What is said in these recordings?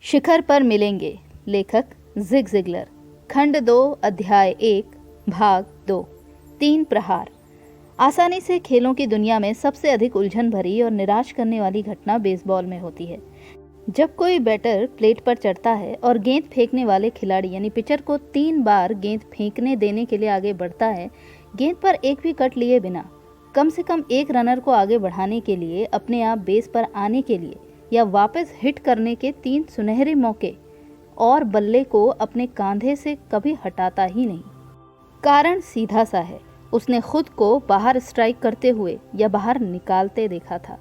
शिखर पर मिलेंगे। लेखक जिग जिगलर। खंड 2 अध्याय 1 भाग 2 3 प्रहार। आसानी से खेलों की दुनिया में सबसे अधिक उलझन भरी और निराश करने वाली घटना बेसबॉल में होती है। जब कोई बैटर प्लेट पर चढ़ता है और गेंद फेंकने वाले खिलाड़ी यानी पिचर को 3 बार गेंद फेंकने देने के लिए आगे बढ़ता है, गेंद पर एक भी कट लिए बिना, कम से कम एक रनर को आगे बढ़ाने के लिए, अपने आप बेस पर आने के लिए या वापस हिट करने के 3 सुनहरे मौके, और बल्ले को अपने कांधे से कभी हटाता ही नहीं। कारण सीधा सा है, उसने खुद को बाहर स्ट्राइक करते हुए या बाहर निकालते देखा था।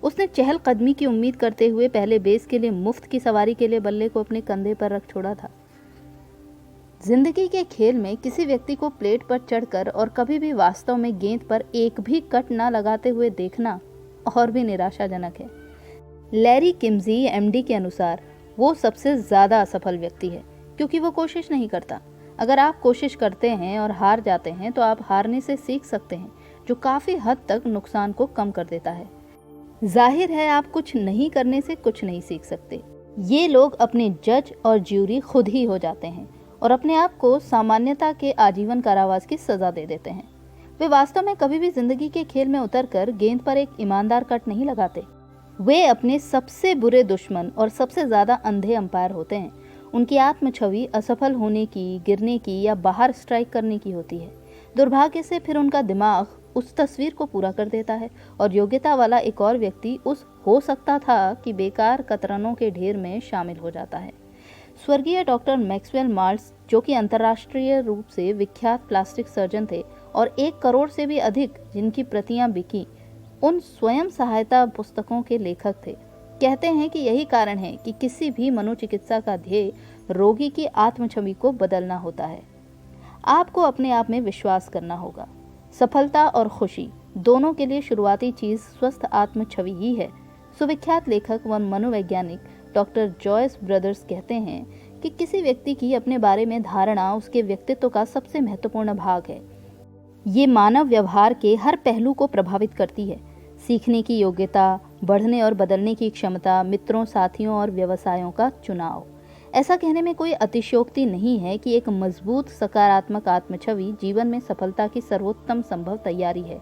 उसने चहलकदमी की उम्मीद करते हुए पहले बेस के लिए मुफ्त की सवारी के लिए बल्ले को अपने कंधे पर रख छोड़ा था। जिंदगी के खेल में किसी व्यक्ति को प्लेट पर चढ़कर और कभी भी वास्तव में गेंद पर एक भी कट ना लगाते हुए देखना और भी निराशाजनक है। लैरी किम्जी एमडी के अनुसार वो सबसे ज्यादा असफल व्यक्ति है क्योंकि वो कोशिश नहीं करता। अगर आप कोशिश करते हैं और हार जाते हैं तो आप हारने से सीख सकते हैं, जो काफी हद तक नुकसान को कम कर देता है। जाहिर है आप कुछ नहीं करने से कुछ नहीं सीख सकते। ये लोग अपने जज और ज्यूरी खुद ही हो जाते हैं और अपने आप को सामान्यता के आजीवन कारावास की सजा दे देते हैं। वे वास्तव में कभी भी जिंदगी के खेल में उतरकर गेंद पर एक ईमानदार कट नहीं लगाते। वे अपने सबसे बुरे दुश्मन और सबसे ज्यादा अंधे अंपायर होते हैं। उनकी आत्म छवि असफल होने की, गिरने की या बाहर स्ट्राइक करने की होती है। दुर्भाग्य से फिर उनका दिमाग उस तस्वीर को पूरा कर देता है और योग्यता वाला एक और व्यक्ति उस हो सकता था कि बेकार कतरनों के ढेर में शामिल हो जाता है। स्वर्गीय डॉक्टर मैक्सवेल माल्ट्स, जो कि अंतर्राष्ट्रीय रूप से विख्यात प्लास्टिक सर्जन थे और 1 करोड़ से भी अधिक जिनकी प्रतियां बिकी, उन स्वयं सहायता पुस्तकों के लेखक थे, कहते हैं कि यही कारण है कि किसी भी मनोचिकित्सा का ध्येय रोगी की आत्म छवि को बदलना होता है। आपको अपने आप में विश्वास करना होगा। सफलता और खुशी दोनों के लिए शुरुआती चीज स्वस्थ आत्म छवि ही है। सुविख्यात लेखक व मनोवैज्ञानिक डॉक्टर जॉयस ब्रदर्स कहते हैं कि किसी व्यक्ति की अपने बारे में धारणा उसके व्यक्तित्व का सबसे महत्वपूर्ण भाग है। ये मानव व्यवहार के हर पहलू को प्रभावित करती है। सीखने की योग्यता, बढ़ने और बदलने की क्षमता, मित्रों, साथियों और व्यवसायों का चुनाव। ऐसा कहने में कोई अतिशयोक्ति नहीं है कि एक मजबूत सकारात्मक आत्मछवि जीवन में सफलता की सर्वोत्तम संभव तैयारी है।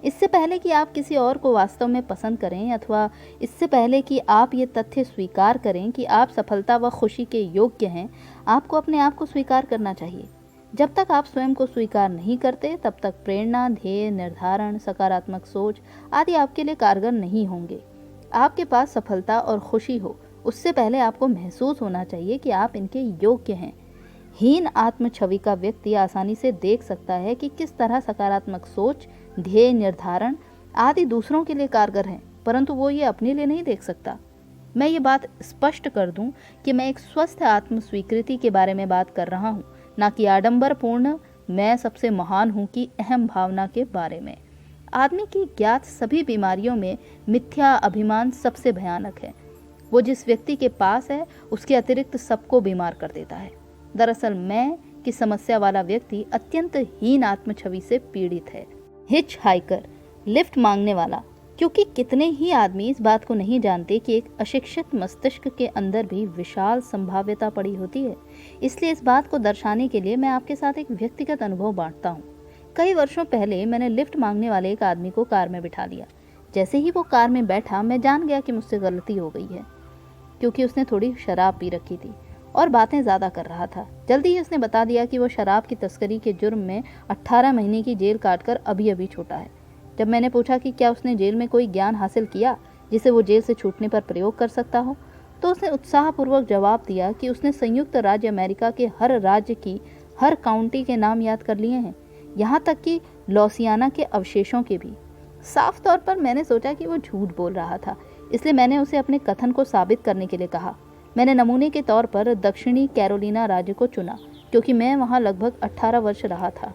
इससे पहले कि आप किसी और को वास्तव में पसंद करें अथवा इससे पहले कि आप ये तथ्य स्वीकार करें कि आप सफलता व खुशी के योग्य हैं, आपको अपने आप को स्वीकार करना चाहिए। जब तक आप स्वयं को स्वीकार नहीं करते, तब तक प्रेरणा, ध्येय निर्धारण, सकारात्मक सोच आदि आपके लिए कारगर नहीं होंगे। आपके पास सफलता और खुशी हो, उससे पहले आपको महसूस होना चाहिए कि आप इनके योग्य हैं। हीन आत्म छवि का व्यक्ति आसानी से देख सकता है कि किस तरह सकारात्मक सोच, ध्येय निर्धारण आदि दूसरों के लिए कारगर हैं, परंतु वो ये अपने लिए नहीं देख सकता। मैं ये बात स्पष्ट कर दूं कि मैं एक स्वस्थ आत्म स्वीकृति के बारे में बात कर रहा हूँ, ना कि आडंबरपूर्ण मैं सबसे महान हूँ की अहम भावना के बारे में। आदमी की ज्ञात सभी बीमारियों में मिथ्या अभिमान सबसे भयानक है। वो जिस व्यक्ति के पास है उसके अतिरिक्त सबको बीमार कर देता है। दरअसल मैं की समस्या वाला व्यक्ति अत्यंत हीन आत्म छवि से पीड़ित है। हिच हाइकर, लिफ्ट मांगने वाला, क्योंकि कितने ही आदमी इस बात को नहीं जानते कि एक अशिक्षित मस्तिष्क के अंदर भी विशाल संभाव्यता पड़ी होती है। इसलिए इस बात को दर्शाने के लिए मैं आपके साथ एक व्यक्तिगत अनुभव बांटता हूँ। कई वर्षों पहले मैंने लिफ्ट मांगने वाले एक आदमी को कार में बिठा लिया। जैसे ही वो कार में बैठा, मैं जान गया कि मुझसे गलती हो गई है, क्योंकि उसने थोड़ी शराब पी रखी थी और बातें ज़्यादा कर रहा था। जल्दी ही उसने बता दिया कि वो शराब की तस्करी के जुर्म में 18 महीने की जेल काटकर अभी अभी छूटा है। जब मैंने पूछा कि क्या उसने जेल में कोई ज्ञान हासिल किया जिसे वो जेल से छूटने पर प्रयोग कर सकता हो, तो उसने उत्साहपूर्वक जवाब दिया कि उसने संयुक्त राज्य अमेरिका के हर राज्य की हर काउंटी के नाम याद कर लिए हैं, यहाँ तक कि लॉसियाना के अवशेषों के भी। साफ तौर पर मैंने सोचा कि वो झूठ बोल रहा था, इसलिए मैंने उसे अपने कथन को साबित करने के लिए कहा। मैंने नमूने के तौर पर दक्षिणी कैरोलिना राज्य को चुना, क्योंकि मैं वहाँ लगभग 18 वर्ष रहा था।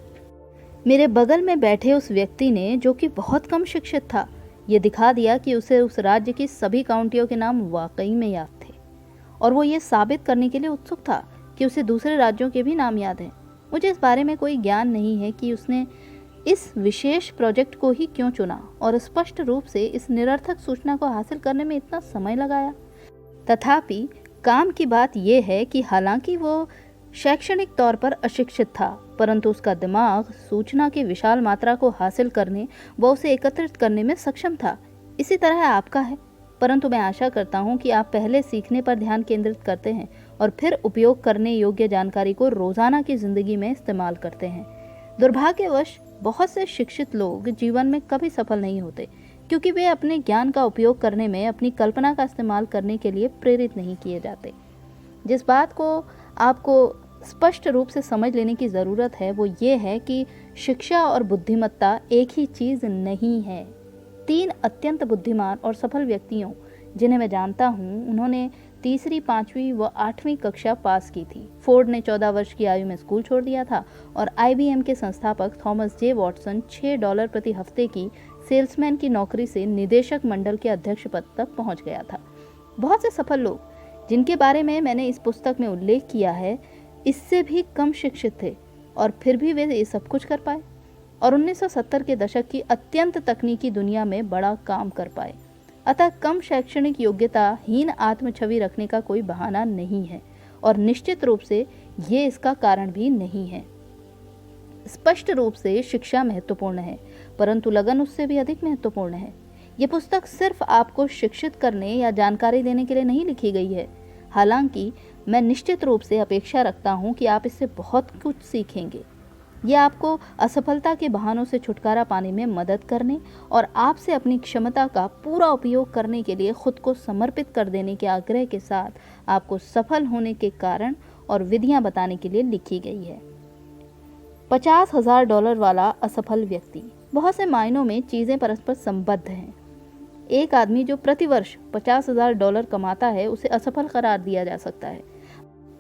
मेरे बगल में बैठे उस व्यक्ति ने, जो कि बहुत कम शिक्षित था, ये दिखा दिया कि उसे उस राज्य की सभी काउंटियों के नाम वाकई में याद थे, और वो ये साबित करने के लिए उत्सुक था कि उसे दूसरे राज्यों के भी नाम याद हैं। मुझे इस बारे में कोई ज्ञान नहीं है कि उसने इस विशेष प्रोजेक्ट को ही क्यों चुना और स्पष्ट रूप से इस निरर्थक सूचना को हासिल करने में इतना समय लगाया। तथापि काम की बात यह है कि हालांकि वो शैक्षणिक तौर पर अशिक्षित था, परंतु उसका दिमाग सूचना की विशाल मात्रा को हासिल करने व उसे एकत्रित करने में सक्षम था। इसी तरह आपका है, परंतु मैं आशा करता हूं कि आप पहले सीखने पर ध्यान केंद्रित करते हैं और फिर उपयोग करने योग्य जानकारी को रोजाना की जिंदगी में इस्तेमाल करते हैं। दुर्भाग्यवश बहुत से शिक्षित लोग जीवन में कभी सफल नहीं होते, क्योंकि वे अपने ज्ञान का उपयोग करने में अपनी कल्पना का इस्तेमाल करने के लिए प्रेरित नहीं किए जाते। जिस बात को आपको स्पष्ट रूप से समझ लेने की ज़रूरत है वो ये है कि शिक्षा और बुद्धिमत्ता एक ही चीज़ नहीं है। 3 अत्यंत बुद्धिमान और सफल व्यक्तियों जिन्हें मैं जानता हूँ, उन्होंने तीसरी, 5वीं व 8वीं कक्षा पास की थी। फोर्ड ने 14 वर्ष की आयु में स्कूल छोड़ दिया था और IBM के संस्थापक थॉमस जे वॉटसन $6 प्रति हफ्ते की सेल्समैन की नौकरी से निदेशक मंडल के अध्यक्ष पद तक पहुंच गया था। बहुत से सफल लोग जिनके बारे में मैंने इस पुस्तक में उल्लेख किया है, इससे भी कम शिक्षित थे और फिर भी वे ये सब कुछ कर पाए और 1970 के दशक की अत्यंत तकनीकी दुनिया में बड़ा काम कर पाए। अतः कम शैक्षणिक योग्यता हीन आत्म छवि रखने का कोई बहाना नहीं है और निश्चित रूप से ये इसका कारण भी नहीं है। स्पष्ट रूप से शिक्षा महत्वपूर्ण है, परंतु लगन उससे भी अधिक महत्वपूर्ण है। ये पुस्तक सिर्फ आपको शिक्षित करने या जानकारी देने के लिए नहीं लिखी गई है। हालांकि मैं निश्चित रूप से अपेक्षा रखता हूँ कि आप इससे बहुत कुछ सीखेंगे। ये आपको असफलता के बहानों से छुटकारा पाने में मदद करने और आपसे अपनी क्षमता का पूरा उपयोग करने के लिए खुद को समर्पित कर देने के आग्रह के साथ आपको सफल होने के कारण और विधियां बताने के लिए लिखी गई है। $50,000 वाला असफल व्यक्ति। बहुत से मायनों में चीजें परस्पर संबद्ध हैं। एक आदमी जो प्रतिवर्ष $50,000 कमाता है, उसे असफल करार दिया जा सकता है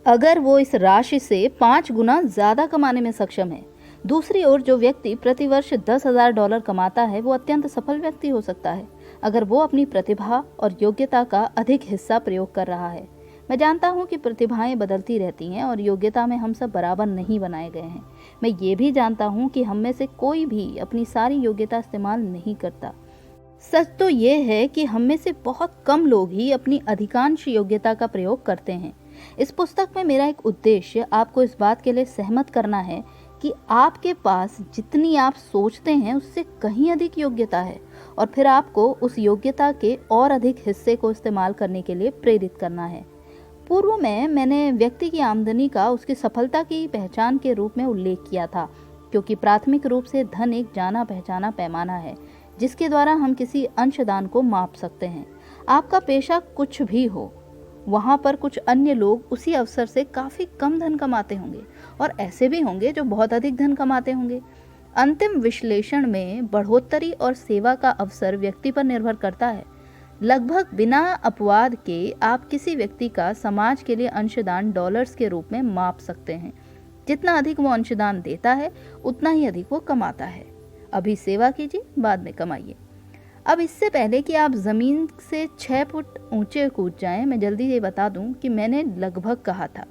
अगर वो इस राशि से 5 गुना ज्यादा कमाने में सक्षम है। दूसरी ओर जो व्यक्ति प्रतिवर्ष $10,000 कमाता है, वो अत्यंत सफल व्यक्ति हो सकता है अगर वो अपनी प्रतिभा और योग्यता का अधिक हिस्सा प्रयोग कर रहा है। मैं जानता हूँ कि प्रतिभाएं बदलती रहती हैं और योग्यता में हम सब बराबर नहीं बनाए गए हैं। मैं ये भी जानता हूँ कि हम में से कोई भी अपनी सारी योग्यता इस्तेमाल नहीं करता। सच तो ये है कि हम में से बहुत कम लोग ही अपनी अधिकांश योग्यता का प्रयोग करते हैं। इस पुस्तक में मेरा एक उद्देश्य आपको इस बात के लिए सहमत करना है कि आपके पास जितनी आप सोचते हैं उससे कहीं अधिक योग्यता है और फिर आपको उस योग्यता के और अधिक हिस्से को इस्तेमाल करने के लिए प्रेरित करना है। पूर्व में मैंने व्यक्ति की आमदनी का उसकी सफलता की पहचान के रूप में उल्लेख किया था, क्योंकि प्राथमिक रूप से धन एक जाना पहचाना पैमाना है जिसके द्वारा हम किसी अंशदान को माप सकते हैं। आपका पेशा कुछ भी हो, वहाँ पर कुछ अन्य लोग उसी अवसर से काफ़ी कम धन कमाते होंगे और ऐसे भी होंगे जो बहुत अधिक धन कमाते होंगे। अंतिम विश्लेषण में बढ़ोतरी और सेवा का अवसर व्यक्ति पर निर्भर करता है। लगभग बिना अपवाद के आप किसी व्यक्ति का समाज के लिए अंशदान डॉलर्स के रूप में माप सकते हैं। जितना अधिक वो अंशदान देता है, उतना ही अधिक वो कमाता है। अभी सेवा कीजिए, बाद में कमाइए। अब इससे पहले कि आप ज़मीन से 6 फुट ऊंचे कूद जाएं, मैं जल्दी ये बता दूं कि मैंने लगभग कहा था।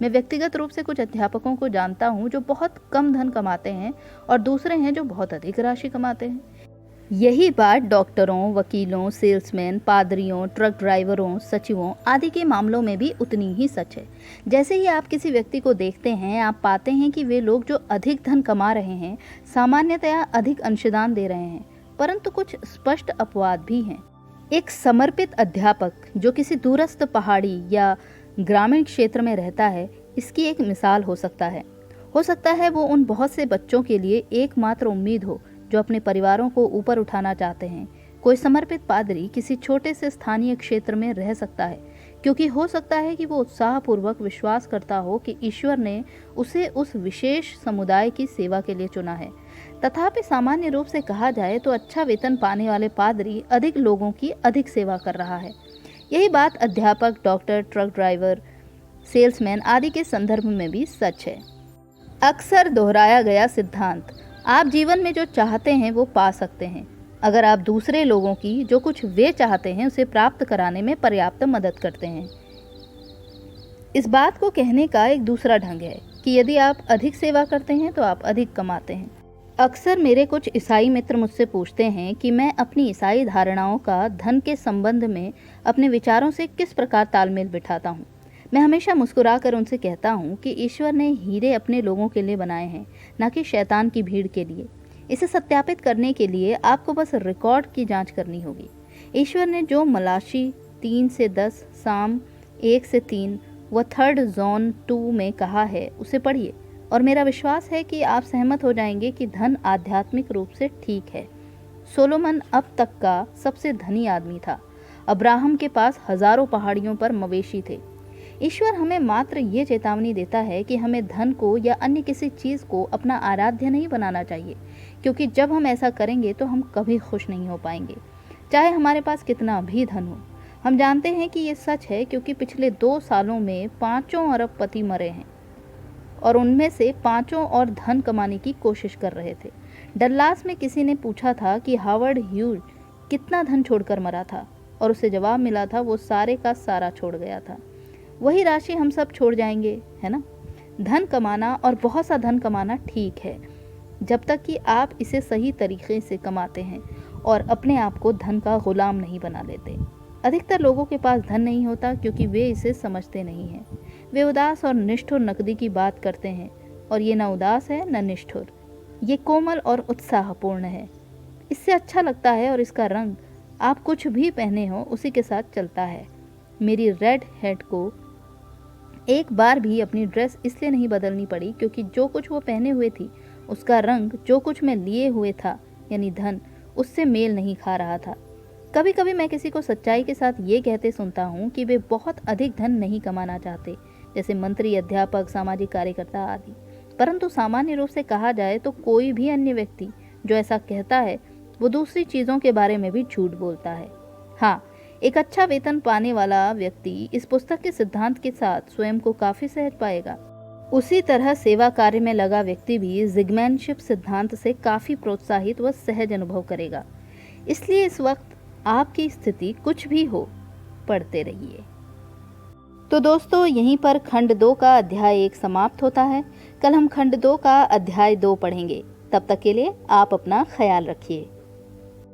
मैं व्यक्तिगत रूप से कुछ अध्यापकों को जानता हूं जो बहुत कम धन कमाते हैं और दूसरे हैं जो बहुत अधिक राशि कमाते हैं। यही बात डॉक्टरों, वकीलों, सेल्समैन, पादरियों, ट्रक ड्राइवरों, सचिवों आदि के मामलों में भी उतनी ही सच है। जैसे ही आप किसी व्यक्ति को देखते हैं, आप पाते हैं कि वे लोग जो अधिक धन कमा रहे हैं सामान्यतया अधिक अंशदान दे रहे हैं, परंतु कुछ स्पष्ट अपवाद भी हैं। एक समर्पित अध्यापक जो किसी दूरस्थ पहाड़ी या ग्रामीण क्षेत्र में रहता है, इसकी एक मिसाल हो सकता है। वो उन बहुत से बच्चों के लिए एकमात्र उम्मीद हो जो अपने परिवारों को ऊपर उठाना चाहते हैं। कोई समर्पित पादरी किसी छोटे से स्थानीय क्षेत्र में रह सकता है, क्योंकि हो सकता है कि वो उत्साहपूर्वक विश्वास करता हो कि ईश्वर ने उसे उस विशेष समुदाय की सेवा के लिए चुना है। तथापि सामान्य रूप से कहा जाए तो अच्छा वेतन पाने वाले पादरी अधिक लोगों की अधिक सेवा कर रहा है। यही बात अध्यापक, डॉक्टर, ट्रक ड्राइवर, सेल्समैन आदि के संदर्भ में भी सच है। अक्सर दोहराया गया सिद्धांत, आप जीवन में जो चाहते हैं वो पा सकते हैं अगर आप दूसरे लोगों की जो कुछ वे चाहते हैं उसे प्राप्त कराने में पर्याप्त मदद करते हैं। इस बात को कहने का एक दूसरा ढंग है कि यदि आप अधिक सेवा करते हैं तो आप अधिक कमाते हैं। अक्सर मेरे कुछ ईसाई मित्र मुझसे पूछते हैं कि मैं अपनी ईसाई धारणाओं का धन के संबंध में अपने विचारों से किस प्रकार तालमेल बिठाता हूँ। मैं हमेशा मुस्कुराकर उनसे कहता हूँ कि ईश्वर ने हीरे अपने लोगों के लिए बनाए हैं, न कि शैतान की भीड़ के लिए। इसे सत्यापित करने के लिए आपको बस रिकॉर्ड की जांच करनी होगी। ईश्वर ने जो मलाशी 3 से 10, साम 1 से 3 व 3 जॉन 2 में कहा है उसे पढ़िए, और मेरा विश्वास है कि आप सहमत हो जाएंगे कि धन आध्यात्मिक रूप से ठीक है। सोलोमन अब तक का सबसे धनी आदमी था। अब्राहम के पास हजारों पहाड़ियों पर मवेशी थे। ईश्वर हमें मात्र ये चेतावनी देता है कि हमें धन को या अन्य किसी चीज़ को अपना आराध्य नहीं बनाना चाहिए, क्योंकि जब हम ऐसा करेंगे तो हम कभी खुश नहीं हो पाएंगे, चाहे हमारे पास कितना भी धन हो। हम जानते हैं कि ये सच है क्योंकि पिछले 2 सालों में 5 अरबपति मरे हैं और उनमें से 5 और धन कमाने की कोशिश कर रहे थे। डल्लास में किसी ने पूछा था कि हावर्ड ह्यूज कितना धन छोड़कर मरा था, और उसे जवाब मिला था वो सारे का सारा छोड़ गया था। वही राशि हम सब छोड़ जाएंगे, है ना। धन कमाना और बहुत सा धन कमाना ठीक है, जब तक कि आप इसे सही तरीके से कमाते हैं और अपने आप को धन का गुलाम नहीं बना लेते। अधिकतर लोगों के पास धन नहीं होता क्योंकि वे इसे समझते नहीं हैं। वे उदास और निष्ठुर नकदी की बात करते हैं, और ये न उदास है न निष्ठुर। ये कोमल और उत्साहपूर्ण है। इससे अच्छा लगता है और इसका रंग आप कुछ भी पहने हो उसी के साथ चलता है। मेरी रेड हेड को एक बार भी अपनी ड्रेस इसलिए नहीं बदलनी पड़ी क्योंकि जो कुछ वो पहने हुए थी उसका रंग जो कुछ मैं लिए हुए था यानी धन, उससे मेल नहीं खा रहा था। कभी कभी मैं किसी को सच्चाई के साथ ये कहते सुनता हूँ कि वे बहुत अधिक धन नहीं कमाना चाहते, जैसे मंत्री, अध्यापक, सामाजिक कार्यकर्ता आदि। परंतु सामान्य रूप से कहा जाए तो कोई भी अन्य व्यक्ति जो ऐसा कहता है वो दूसरी चीज़ों के बारे में भी झूठ बोलता है। हाँ, एक अच्छा वेतन पाने वाला व्यक्ति इस पुस्तक के सिद्धांत के साथ स्वयं को काफी सहज पाएगा। उसी तरह सेवा कार्य में लगा व्यक्ति भी जिगमैनशिप सिद्धांत से काफी प्रोत्साहित व सहज अनुभव करेगा। इसलिए इस वक्त आपकी स्थिति कुछ भी हो, पढ़ते रहिए। तो दोस्तों, यहीं पर खंड 2 का अध्याय 1 समाप्त होता है। कल हम खंड 2 का अध्याय 2 पढ़ेंगे। तब तक के लिए आप अपना ख्याल रखिए।